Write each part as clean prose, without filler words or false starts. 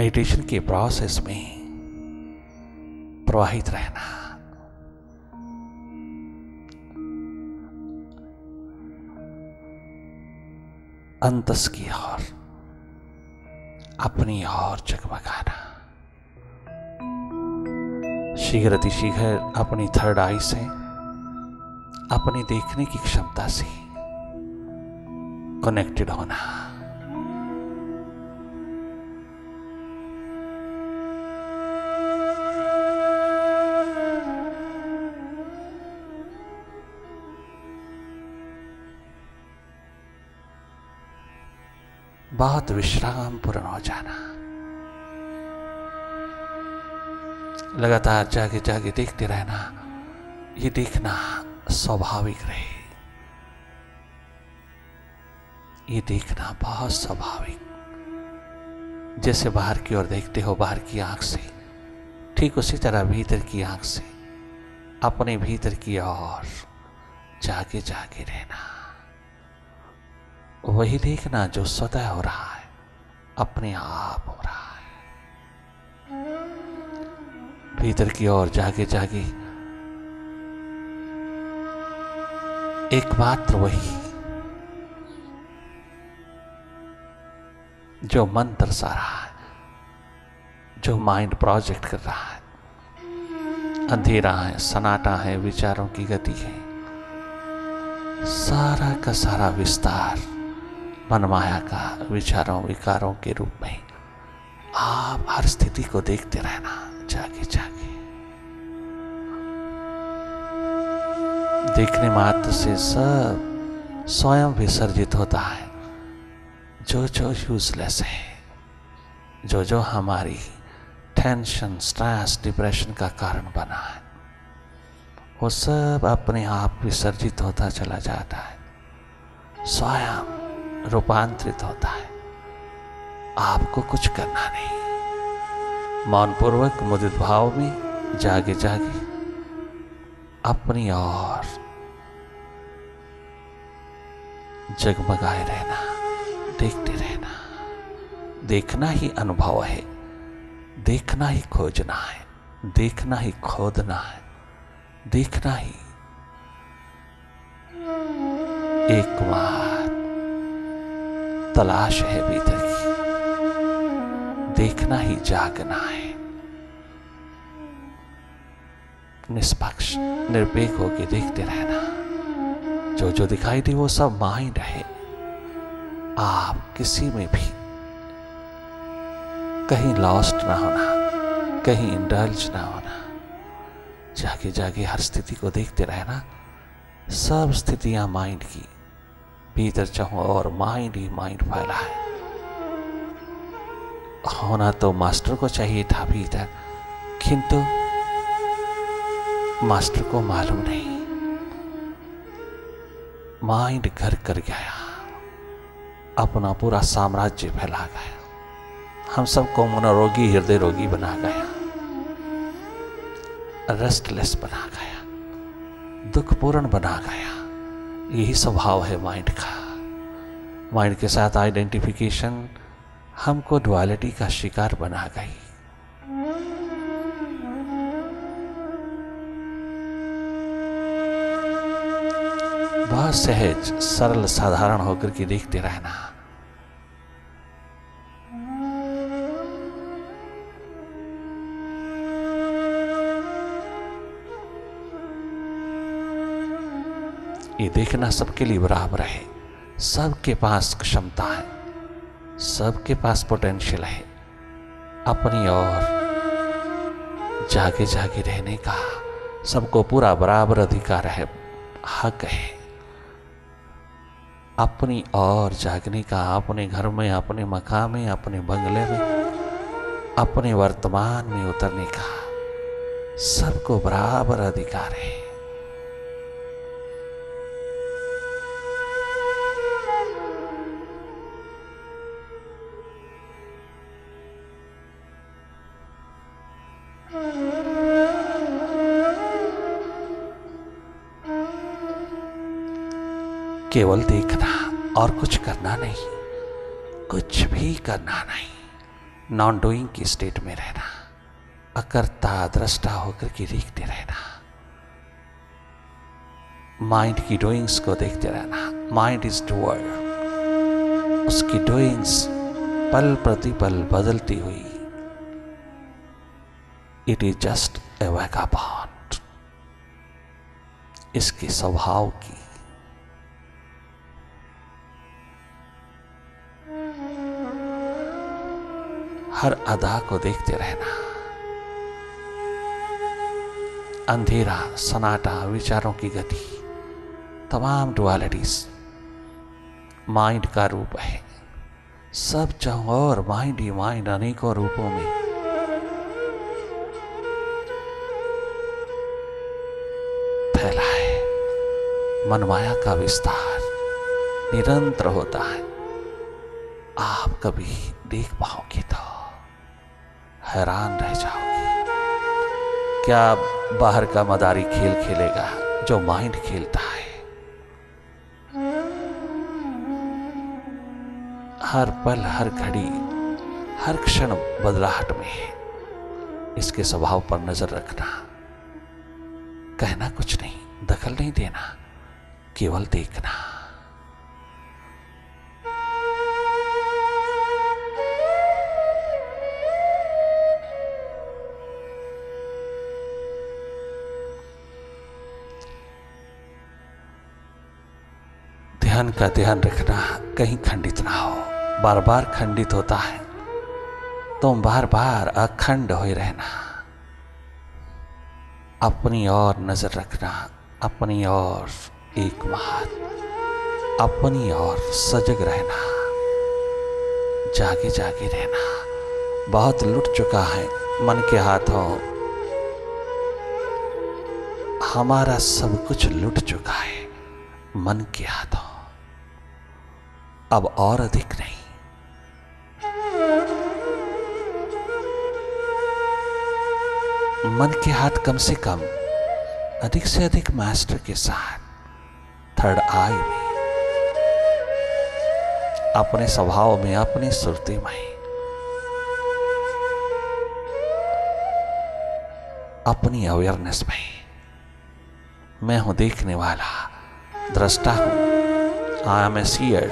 Meditation के process में प्रवाहित रहना, अंतस की ओर, अपनी ओर जगमगाना। शीघ्र अतिशीघ्र अपनी थर्ड आई से, अपनी देखने की क्षमता से कनेक्टेड होना। बहुत विश्राम पूर्ण हो जाना। लगातार जागे जागे देखते रहना। ये देखना स्वाभाविक रहे, ये देखना बहुत स्वाभाविक। जैसे बाहर की ओर देखते हो बाहर की आंख से, ठीक उसी तरह भीतर की आंख से अपने भीतर की ओर जागे जागे रहना। वही देखना जो स्वतः हो रहा है, अपने आप हो रहा है। भीतर की ओर जागे जागे एकमात्र वही जो मन तरसा रहा है, जो माइंड प्रोजेक्ट कर रहा है। अंधेरा है, सन्नाटा है, विचारों की गति है, सारा का सारा विस्तार मनमाया का विचारों विकारों के रूप में। आप हर स्थिति को देखते रहना जागे जागे। देखने मात्र से सब स्वयं विसर्जित होता है। जो जो यूजलेस है, जो जो हमारी टेंशन, स्ट्रेस, डिप्रेशन का कारण बना है, वो सब अपने आप विसर्जित होता चला जाता है, स्वयं रूपांतरित होता है। आपको कुछ करना नहीं। मौनपूर्वक मुदित भाव में जागे जागे अपनी ओर जगमगाए रहना, देखते रहना। देखना ही अनुभव है, देखना ही खोजना है, देखना ही खोदना है, देखना ही एकमात्र तलाश है भीतर की। देखना ही जागना है। निष्पक्ष निरपेक्ष होकर देखते रहना। जो जो दिखाई दे वो सब माइंड है। आप किसी में भी कहीं लॉस्ट ना होना, कहीं इंडल्ज ना होना। जागे जागे हर स्थिति को देखते रहना। सब स्थितियां माइंड की, भीतर चाहो और माइंड ही माइंड फैला है। होना तो मास्टर को चाहिए था भीतर, किंतु मास्टर को मालूम नहीं। माइंड घर कर गया, अपना पूरा साम्राज्य फैला गया। हम सबको मनोरोगी, हृदय रोगी बना गया, रेस्टलेस बना गया, दुखपूर्ण बना गया। यही स्वभाव है माइंड का। माइंड के साथ आइडेंटिफिकेशन हमको डुअलिटी का शिकार बना गई। बहुत सहज, सरल, साधारण होकर के देखते रहना। ये देखना सबके लिए बराबर है। सबके पास क्षमता है, सबके पास पोटेंशियल है। अपनी ओर जागे जागे रहने का सबको पूरा बराबर अधिकार है, हक है। अपनी ओर जागने का, अपने घर में, अपने मकान में, अपने बंगले में, अपने वर्तमान में उतरने का सबको बराबर अधिकार है। केवल देखना और कुछ करना नहीं, कुछ भी करना नहीं, नॉन डूइंग की स्टेट में रहना, अकर्ता दृष्टा होकर के देखते रहना, माइंड की डूइंग्स को देखते रहना। माइंड इज डूअर, उसकी डूइंग्स पल प्रतिपल बदलती हुई। It is just a vagabond, इसके स्वभाव की हर अदा को देखते रहना। अंधेरा, सन्नाटा, विचारों की गति, तमाम डुअलिटीज माइंड का रूप है। सब चाहो और माइंड ही माइंड अनेकों रूपों में फैला है। मनमाया का विस्तार निरंतर होता है। आप कभी देख पाओगे तो हैरान रह जाओगे। क्या बाहर का मदारी खेल खेलेगा जो माइंड खेलता है? हर पल, हर घड़ी, हर क्षण बदलाहट में है। इसके स्वभाव पर नजर रखना, कहना कुछ नहीं, दखल नहीं देना, केवल देखना। ध्यान का ध्यान रखना, कहीं खंडित ना हो। बार बार खंडित होता है, तुम बार बार अखंड हो रहना। अपनी ओर नजर रखना, अपनी ओर एकमात्र, अपनी ओर सजग रहना, जागे जागे रहना। बहुत लुट चुका है मन के हाथों, हमारा सब कुछ लुट चुका है मन के हाथों। अब और अधिक नहीं। मन के हाथ कम से कम, अधिक से अधिक मास्टर के साथ थर्ड आई में, अपने स्वभाव में, अपनी सुरती में, अपनी अवेयरनेस में। मैं हूं देखने वाला, दृष्टा हूं। I am a seer,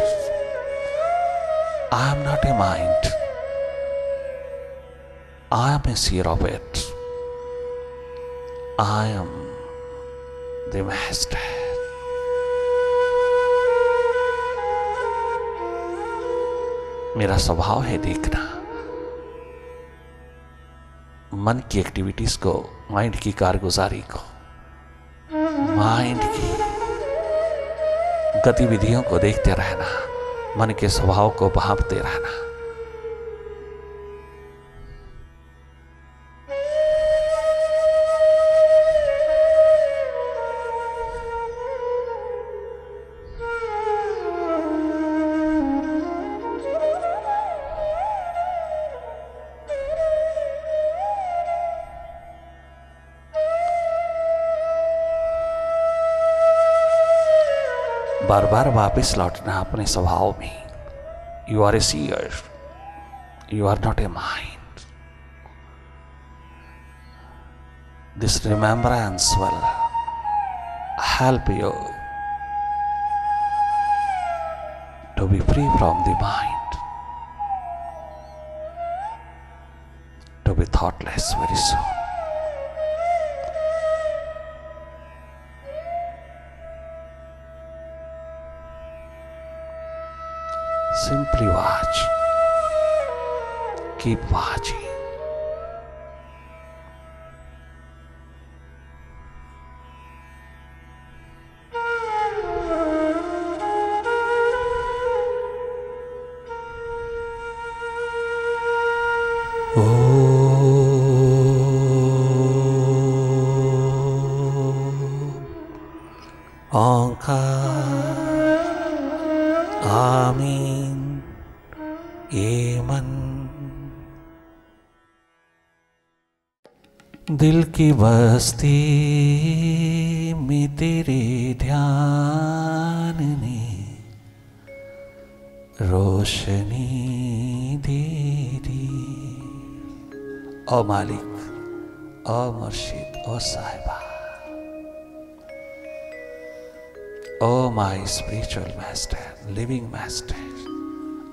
I am not a mind, I am a seer of it. I am the master. मेरा स्वभाव है देखना। मन की एक्टिविटीज को, माइंड की कारगुजारी को, माइंड की गतिविधियों को देखते रहना, मन के स्वभाव को भांपते रहना। बार बार वापस लौटना अपने स्वभाव में। You are a seer, you are not a mind. This remembrance will help you to be free from the mind, to be thoughtless very soon. Simply watch. Keep watching. Omkar आमीन। ये मन दिल की बस्ती में तेरे ध्यान ने रोशनी दे दी। ओ मालिक, ओ मुर्शिद, ओ साहिबा, ओ my spiritual master, living master,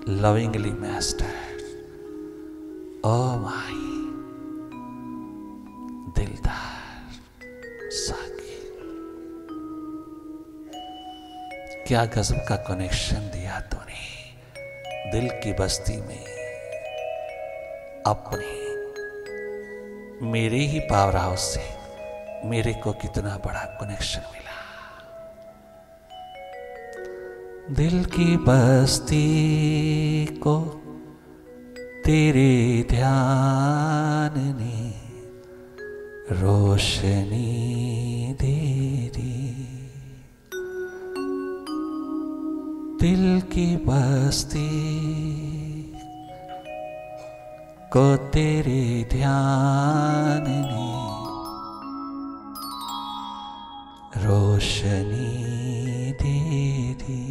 lovingly master, ओ माई दिलदार साकी। क्या गजब का कनेक्शन दिया तूने दिल की बस्ती में। अपने मेरे ही पावर हाउस से मेरे को कितना बड़ा कनेक्शन मिला। दिल की बस्ती को तेरे ध्यान ने रोशनी दे दी। दिल की बस्ती को तेरे ध्यान ने रोशनी दे दी।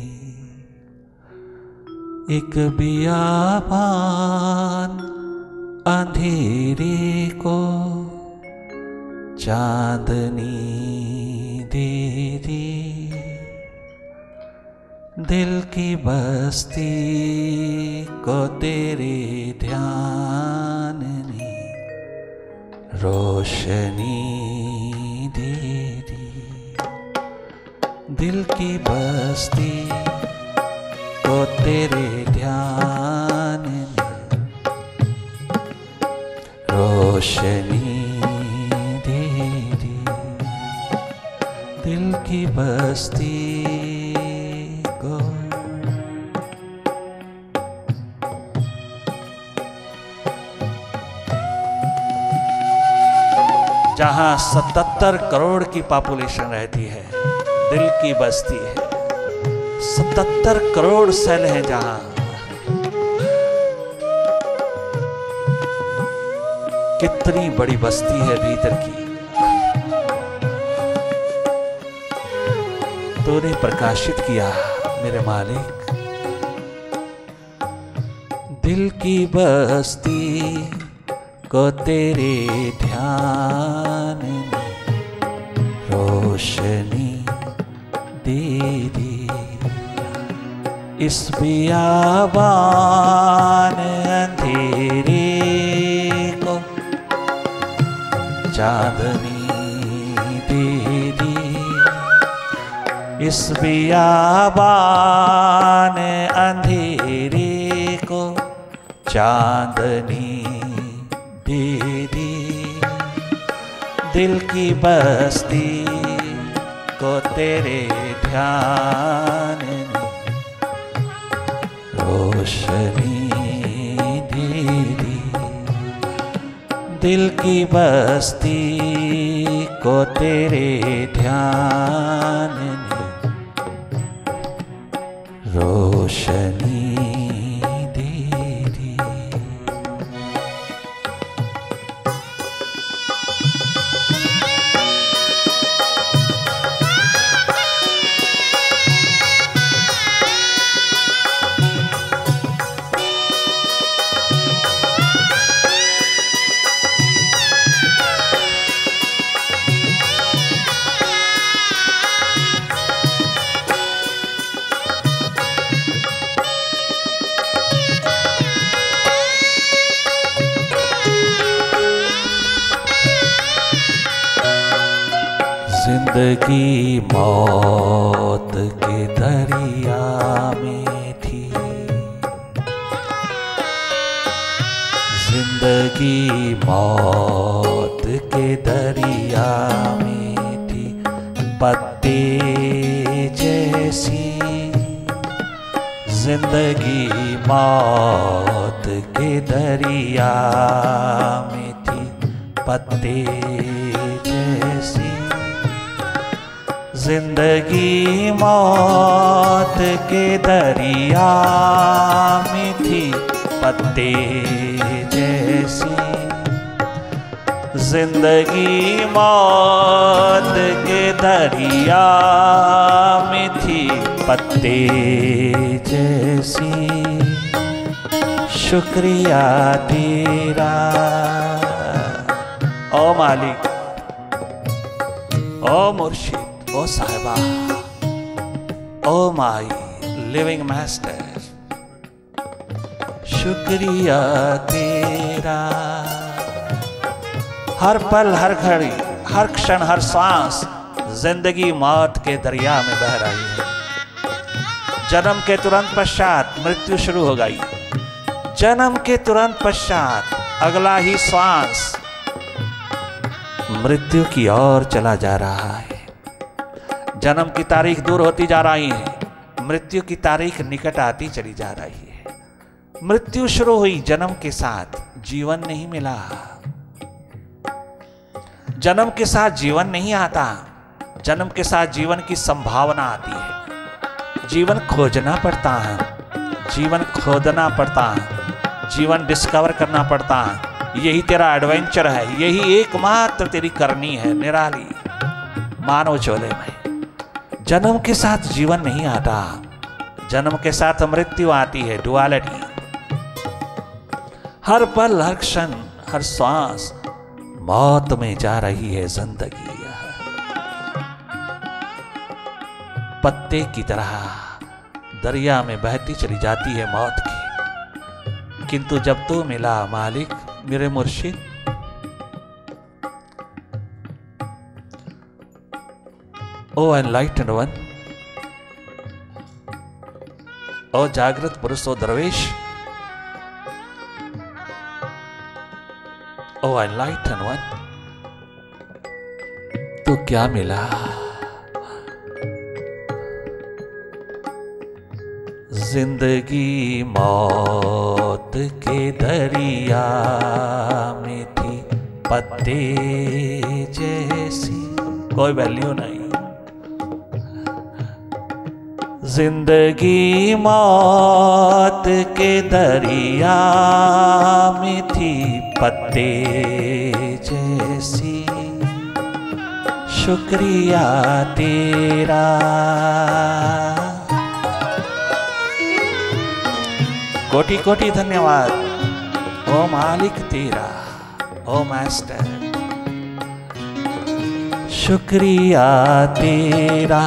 एक बियाबान अंधेरे को चांदनी दे दी। दिल की बस्ती को तेरे ध्यान ने रोशनी दे दी। दिल की बस्ती को तेरे ध्यान ने रोशनी दे दी। दिल की बस्ती जहां 77 करोड़ की पॉपुलेशन रहती है, दिल की बस्ती है। 77 करोड़ सेल हैं जहां। कितनी बड़ी बस्ती है भीतर की। तूने प्रकाशित किया मेरे मालिक। दिल की बस्ती को तेरे ध्यान ने रोशनी दे दी। इस बियाबान अंधेरे को चांदनी दे दी। इस बियाबान अंधेरे को चांदनी दे दी। दिल की बस्ती को तेरे ध्यान ने रोशनी दे दी। दिल की बस्ती को तेरे ध्यान ने रोशनी दे दी। जिंदगी मौत के दरिया में थी। जिंदगी मौत के दरिया में थी। पत्ते जैसी जिंदगी मौत के दरिया में थी। पत्ते जैसी जिंदगी मौत के दरिया में थी। पत्ते जैसी जिंदगी मौत के दरिया में थी। पत्ते जैसी शुक्रिया तेरा ओ मालिक, ओ मुर्शिद, ओ साहिबा, ओ माई लिविंग मास्टर, शुक्रिया तेरा। हर पल, हर घड़ी, हर क्षण, हर सांस जिंदगी मौत के दरिया में बह रही है। जन्म के तुरंत पश्चात मृत्यु शुरू हो गई। जन्म के तुरंत पश्चात अगला ही सांस मृत्यु की ओर चला जा रहा है। जन्म की तारीख दूर होती जा रही है, मृत्यु की तारीख निकट आती चली जा रही है। मृत्यु शुरू हुई जन्म के साथ, जीवन नहीं मिला। जन्म के साथ जीवन नहीं आता, जन्म के साथ जीवन की संभावना आती है। जीवन खोजना पड़ता है, जीवन खोदना पड़ता है, जीवन डिस्कवर करना पड़ता है। यही तेरा एडवेंचर है, यही एकमात्र तेरी करनी है निराली मानव चोले में। जन्म के साथ जीवन नहीं आता, जन्म के साथ मृत्यु आती है। डुअलिटी, हर पल, हर क्षण, हर श्वास मौत में जा रही है जिंदगी। पत्ते की तरह दरिया में बहती चली जाती है मौत की। किंतु जब तू मिला मालिक, मेरे मुर्शिद, ओ एनलाइटेंड वन, ओ जागृत पुरुष, ओ दरवेश, ओ एनलाइटेंड वन, तो क्या मिला? जिंदगी मौत के दरिया में थी पत्ते जैसी, कोई वैल्यू नहीं। जिंदगी मौत के दरिया में थी पत्ते जैसी, शुक्रिया तेरा। कोटि कोटि धन्यवाद ओ मालिक तेरा, ओ मास्टर। शुक्रिया तेरा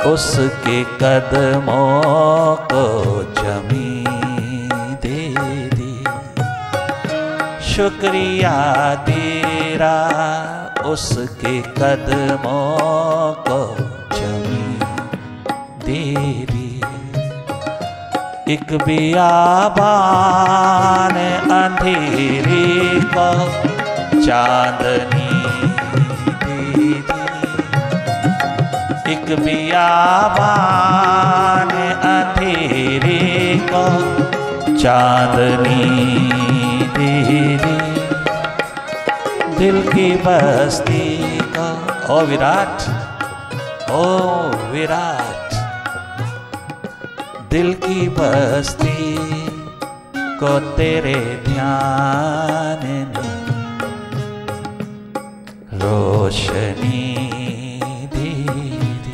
उसके कदमों को जमी दे दी। शुक्रिया तेरा उसके कदमों को जमी दे दी। एक बियाबान अंधेरे को चांदनी दे दी। एक बियाबान अंधेरे को चांदनी दे दी। दिल की बस्ती का ओ विराट, ओ विराट, दिल की बस्ती को तेरे ध्यान ने रोशनी दे दी।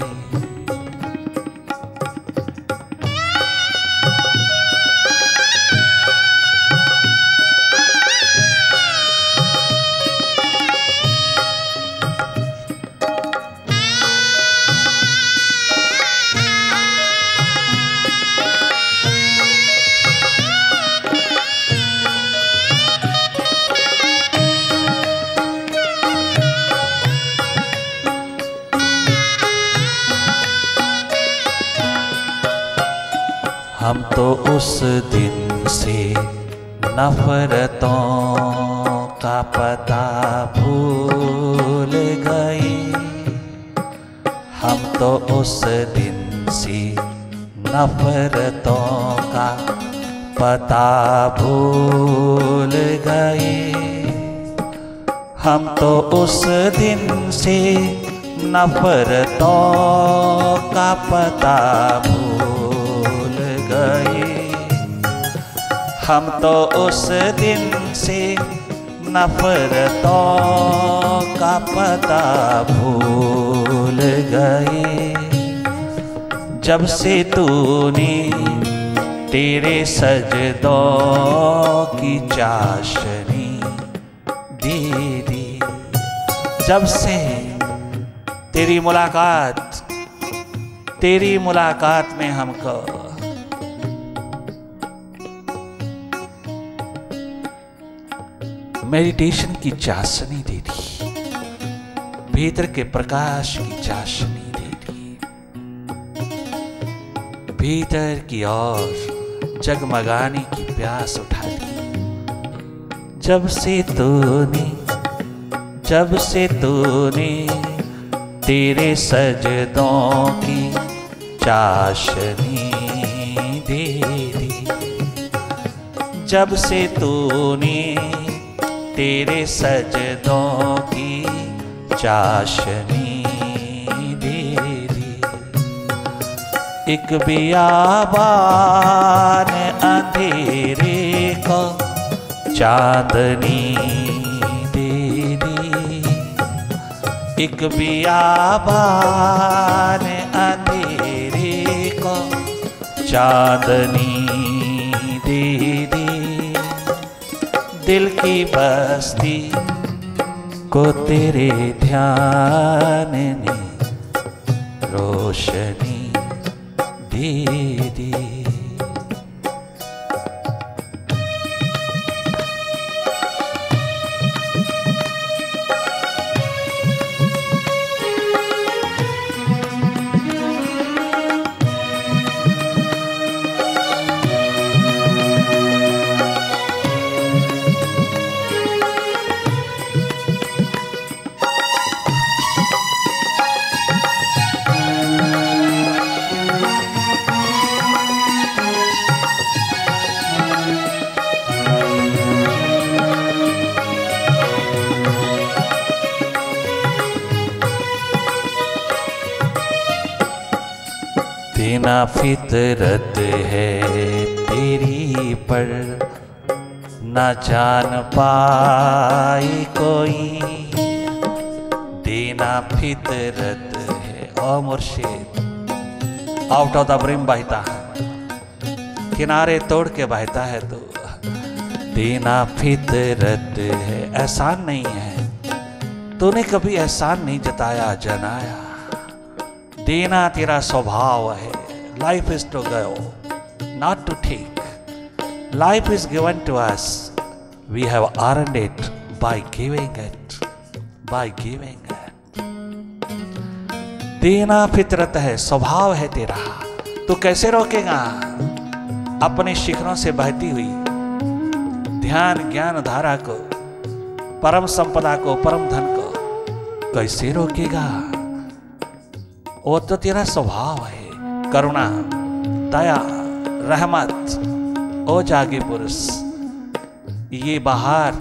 हम तो उस दिन से नफरतों का पता भूल गए। हम तो उस दिन से नफरतों का पता भूल गए। हम तो उस दिन से नफरतों का पता भूल गए। हम तो उस दिन से नफरतों का पता भूल गए। जब से तूने तेरे सजदों की चाशनी दे दी। जब से तेरी मुलाकात में हमको मेडिटेशन की चाशनी दे दी, भीतर के प्रकाश की चाशनी दे दी, भीतर की ओर जगमगाने की प्यास उठा दी। जब से तूने तेरे सजदों की चाशनी दे दी, जब से तूने तेरे सजदों की चाशनी दे दी। एक बियाबान अंधेरे को चांदनी दे दी, एक बियाबान अंधेरे को चांदनी दे दी। दिल की बस्ती को तेरे ध्यान ने रोशनी दे दी। देना फितरत है तेरी पर ना जान पाए कोई, देना फितरत है। ओ मुर्शिद आउट ऑफ द ब्रिम बहता है, किनारे तोड़ के बहता है तो देना फितरत है, एहसान नहीं है। तूने कभी एहसान नहीं जताया जनाया, देना तेरा स्वभाव है। Life is to go not to take, life is given to us, we have earned it by giving it, by giving it. देना फितरत है, स्वभाव है तेरा, तू कैसे रोकेगा अपने शिखरों से बहती हुई ध्यान ज्ञान धारा को, परम संपदा को, परम धन को कैसे रोकेगा? वो तो तेरा स्वभाव है। करुणा, दया, रहमत, ओ जागे पुरुष, ये बहार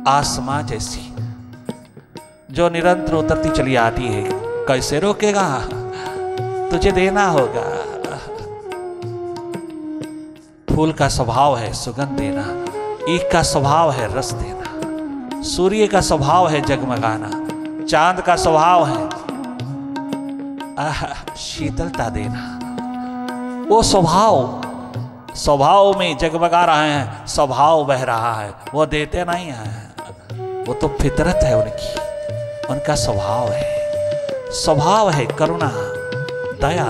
आसमां जैसी जो निरंतर उतरती चली आती है, कैसे रोकेगा? तुझे देना होगा। फूल का स्वभाव है सुगंध देना, ईख का स्वभाव है रस देना, सूर्य का स्वभाव है जगमगाना, चांद का स्वभाव है शीतलता देना। वो स्वभाव में जगमगा रहे हैं, स्वभाव बह रहा है, वो देते नहीं हैं, वो तो फितरत है उनकी, उनका स्वभाव है करुणा, दया,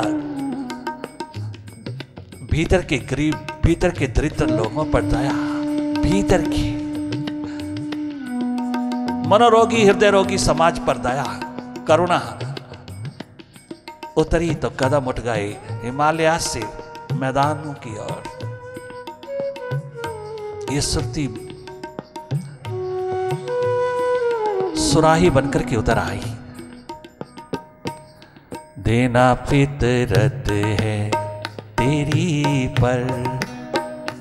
भीतर के गरीब, भीतर के दरिद्र लोगों पर दया, भीतर के मनोरोगी, हृदय रोगी समाज पर दया, करुणा। उतरी तो कदम उठ गए हिमालय से मैदानों की ओर। ये सुरती सुराही बनकर के उतर आई। देना फितरत है तेरी पर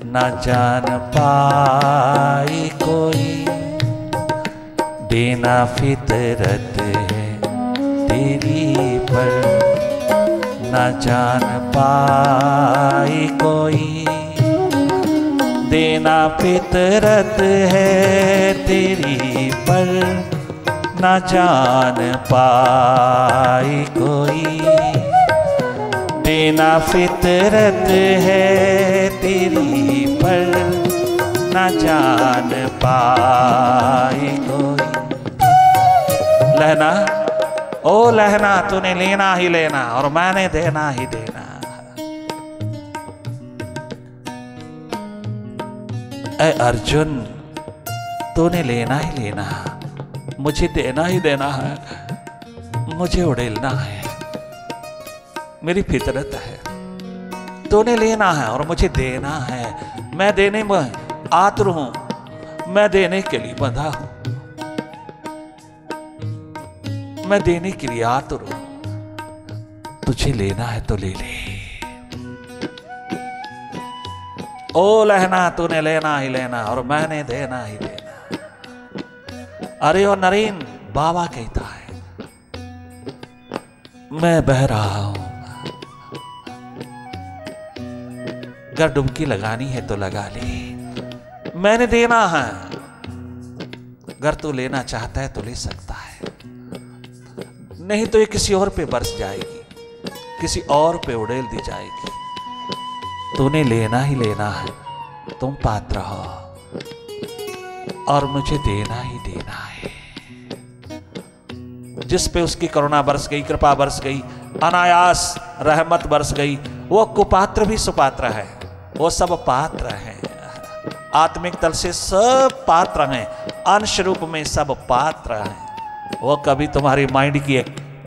ना जान पाए कोई, देना फितरत है तेरी पर ना जान पाए कोई, देना फितरत है तेरी पर ना जान पाए कोई, देना फितरत है तेरी पर ना जान पाए कोई। लहना, ओ लहना तूने लेना ही लेना और मैंने देना ही देना। ऐ अर्जुन तूने लेना ही लेना, मुझे देना ही देना है, मुझे उड़ेलना है, मेरी फितरत है। तूने लेना है और मुझे देना है, मैं देने में आतुर हूं, मैं देने के लिए बंधा हूं, मैं देने के लिए आतुर हूं। तुझे लेना है तो ले ले। ओ लहना तूने लेना ही लेना और मैंने देना ही देना। अरे ओ नरेन, बाबा कहता है मैं बह रहा हूं, अगर डुबकी लगानी है तो लगा ले, मैंने देना है। अगर तू लेना चाहता है तो ले सकता है, नहीं तो ये किसी और पे बरस जाएगी, किसी और पे उड़ेल दी जाएगी। तूने लेना ही लेना है, तुम पात्र हो और मुझे देना ही देना है। जिस पे उसकी करुणा बरस गई, कृपा बरस गई, अनायास रहमत बरस गई, वो कुपात्र भी सुपात्र है, वो सब पात्र हैं। आत्मिक तल से सब पात्र हैं, अंश रूप में सब पात्र हैं। वो कभी तुम्हारी माइंड की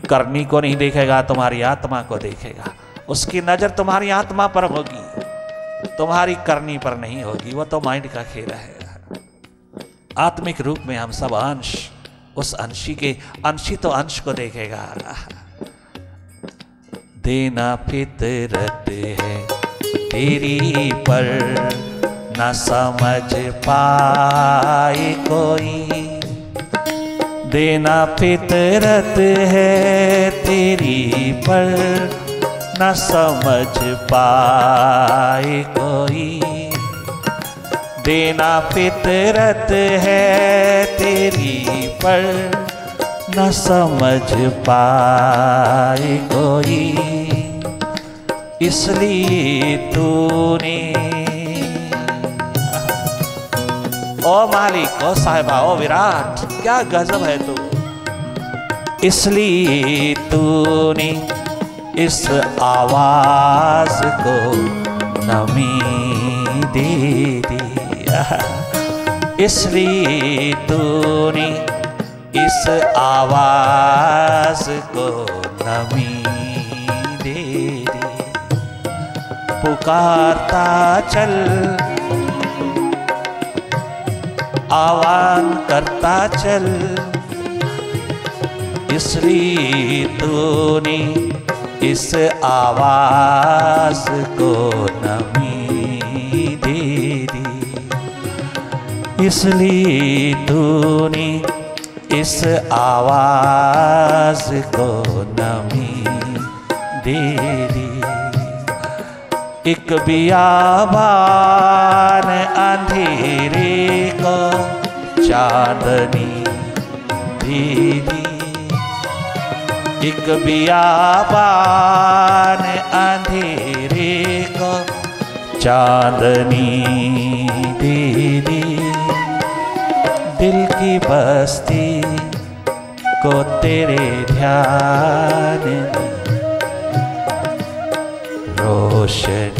करनी को नहीं देखेगा, तुम्हारी आत्मा को देखेगा। उसकी नजर तुम्हारी आत्मा पर होगी, तुम्हारी करनी पर नहीं होगी। वो तो माइंड का खेल है। आत्मिक रूप में हम सब अंश, उस अंशी के अंशी तो अंश को देखेगा। देना फितरत है तेरी पर न समझ पाए कोई, देना फितरत है तेरी पर न समझ पाए कोई, देना फितरत है तेरी पर न समझ पाए कोई। इसलिए तूने, ओ मालिक, ओ साहिबा, ओ विराट, क्या गजब है तू। इसलिए तूने इस आवाज को नमी दे दिया, इसलिए तूने इस आवाज को नमी दे दी। पुकारता चल, आह्वान करता चल, इसलिए तूने इस आवाज को नमी दे दी, इसलिए तूने इस आवाज को नमी दे दी। एक बियाबान अंधेरे को चांदनी दे दी, एक बियाबान अंधेरे को चांदनी दे दी। दिल की बस्ती को तेरे ध्यान रोशन